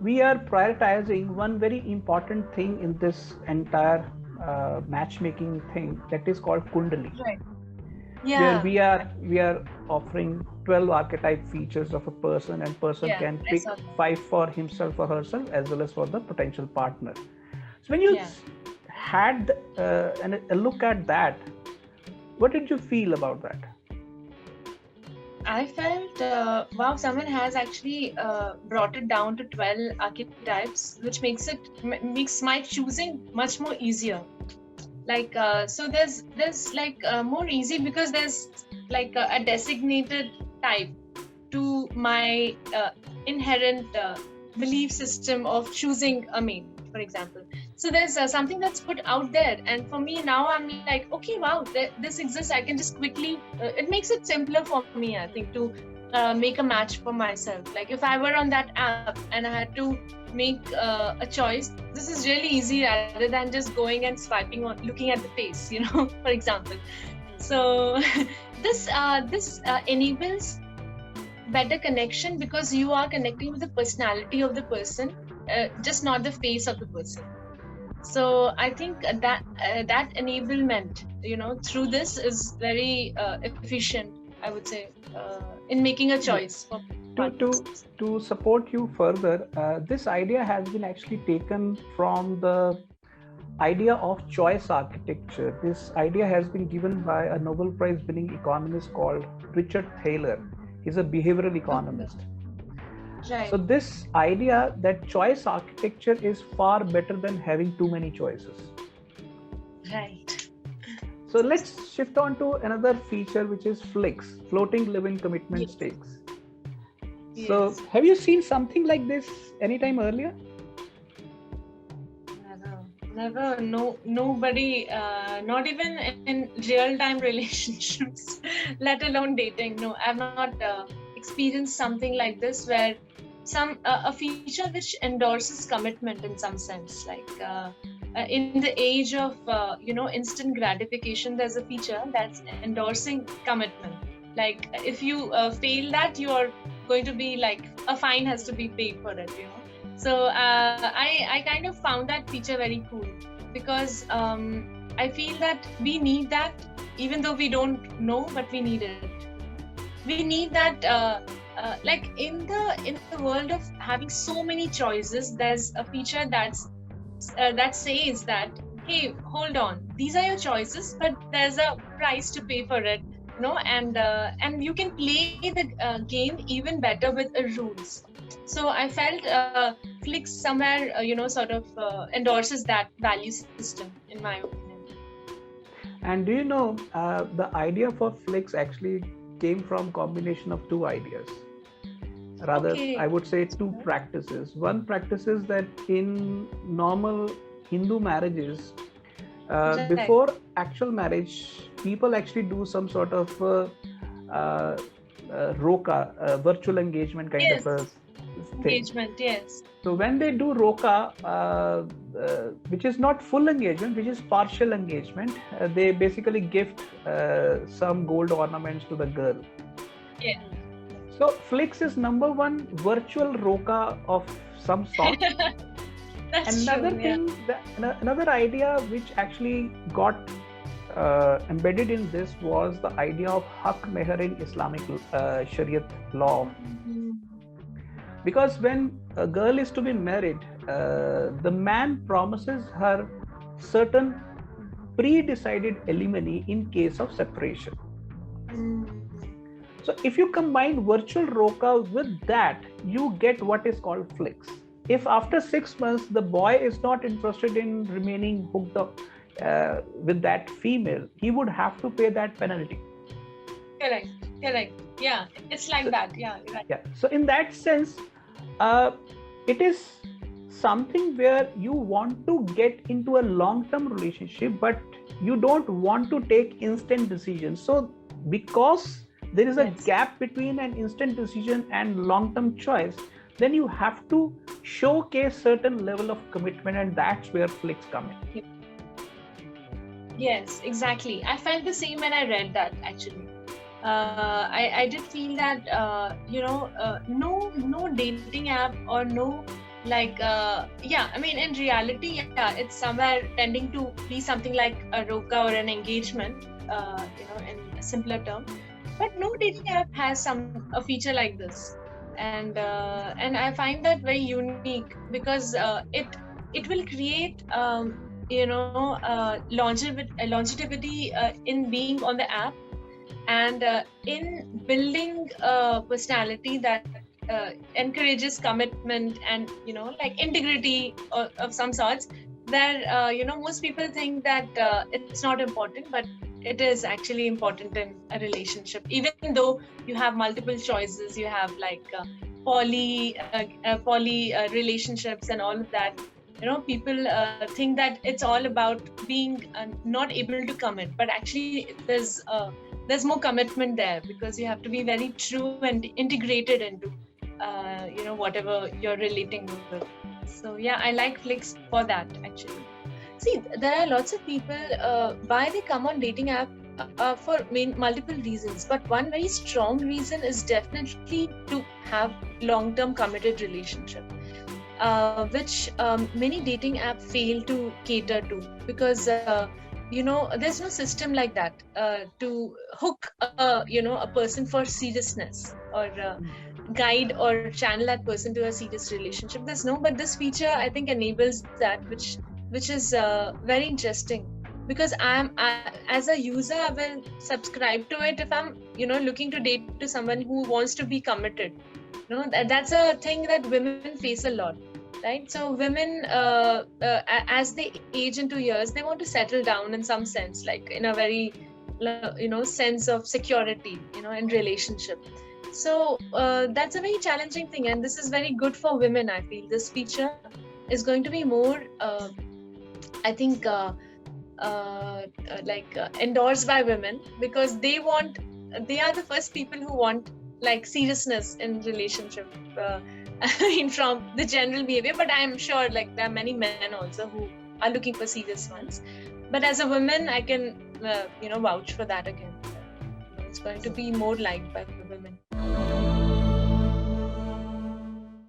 we are prioritizing one very important thing in this entire matchmaking thing, that is called Kundali, Right. where Yeah. we are offering 12 archetype features of a person, and person Yeah. can I pick saw that. 5 for himself or herself as well as for the potential partner. So when you Yeah. had a look at that, what did you feel about that? I felt, wow, someone has actually brought it down to 12 archetypes, which makes my choosing much more easier. Like, so there's like more easy because there's like a designated type to my inherent belief system of choosing a mate, for example. So there's something that's put out there, and for me now, I'm like, okay, wow, this exists. I can just quickly. It makes it simpler for me, I think, to make a match for myself. Like if I were on that app and I had to make a choice, this is really easy rather than just going and swiping on, looking at the face, for example. So this enables better connection because you are connecting with the personality of the person, just not the face of the person. So I think that enablement, through this is very efficient, I would say, in making a Yeah. choice for to to partners. to support you further, this idea has been actually taken from the idea of choice architecture. This idea has been given by a Nobel Prize winning economist called Richard Thaler. He's a behavioral Okay. economist. Right. So this idea that choice architecture is far better than having too many choices. Right. So let's shift on to another feature, which is Flix, floating living commitment Yes. stakes. So Yes. have you seen something like this anytime earlier? Never. Never. No. Nobody. Not even in real-time relationships, let alone dating. No, I've not experienced something like this where a feature which endorses commitment in some sense, like in the age of instant gratification, there's a feature that's endorsing commitment. Like if you fail that, you are going to be like a fine has to be paid for it. So I kind of found that feature very cool because I feel that we need that, even though we don't know, but we need it. We need that like in the world of having so many choices, there's a feature that says that, hey, hold on, these are your choices, but there's a price to pay for it. And you can play the game even better with rules. So I felt Flix somewhere sort of endorses that value system, in my opinion. And do you know, the idea for Flix actually came from combination of two ideas. Rather, Okay. I would say two practices. One practice is that in normal Hindu marriages, Right. before actual marriage, people actually do some sort of uh, roka, virtual engagement kind of Yes. a thing. Engagement. Yes. So when they do roka, which is not full engagement, which is partial engagement, they basically gift some gold ornaments to the girl. Yeah. So Flix is number one virtual roka of some sort. That's Another true. Yeah. thing, another idea which actually got embedded in this was the idea of haq meher in Islamic Shariat law. Mhm. Because when a girl is to be married, the man promises her certain pre-decided alimony in case of separation. Mm. So if you combine virtual roka with that, you get what is called Flix. If after 6 months the boy is not interested in remaining hooked up with that female, he would have to pay that penalty. Correct. Correct. Yeah. It's like So, that. Yeah. Right. yeah. So in that sense, uh, it is something where you want to get into a long-term relationship, but you don't want to take instant decisions. So because there is a Yes. gap between an instant decision and long-term choice, then you have to showcase certain level of commitment, and that's where Flix come in. Yes. Exactly. I felt the same when I read that. Actually, I did feel that no dating app or no In reality, it's somewhere tending to be something like a roka or an engagement, in a simpler term. But no dating app has a feature like this, and I find that very unique because it will create longevity in being on the app, and in building a personality that encourages commitment and like integrity of some sorts, where most people think that it's not important, but it is actually important in a relationship. Even though you have multiple choices, you have like poly relationships and all of that, people think that it's all about being not able to commit, but actually there's more commitment there, because you have to be very true and integrated into whatever you're relating with. So yeah, I like Flix for that actually. See, there are lots of people why they come on dating app for multiple reasons, but one very strong reason is definitely to have long-term committed relationship, which many dating app fail to cater to, because there's no system like that to hook a person for seriousness, or guide or channel that person to a serious relationship. There's no, but this feature I think enables that, which is very interesting, because as a user, I will subscribe to it if I'm looking to date to someone who wants to be committed. That's a thing that women face a lot, right? So women as they age into years, they want to settle down in some sense, like in a very sense of security in relationship. So that's a very challenging thing, and this is very good for women. I feel this feature is going to be more I think endorsed by women, because they are the first people who want like seriousness in relationship, from the general behavior. But I'm sure like there are many men also who are looking for serious ones. But as a woman, I can vouch for that again. It's going to be more liked by the women.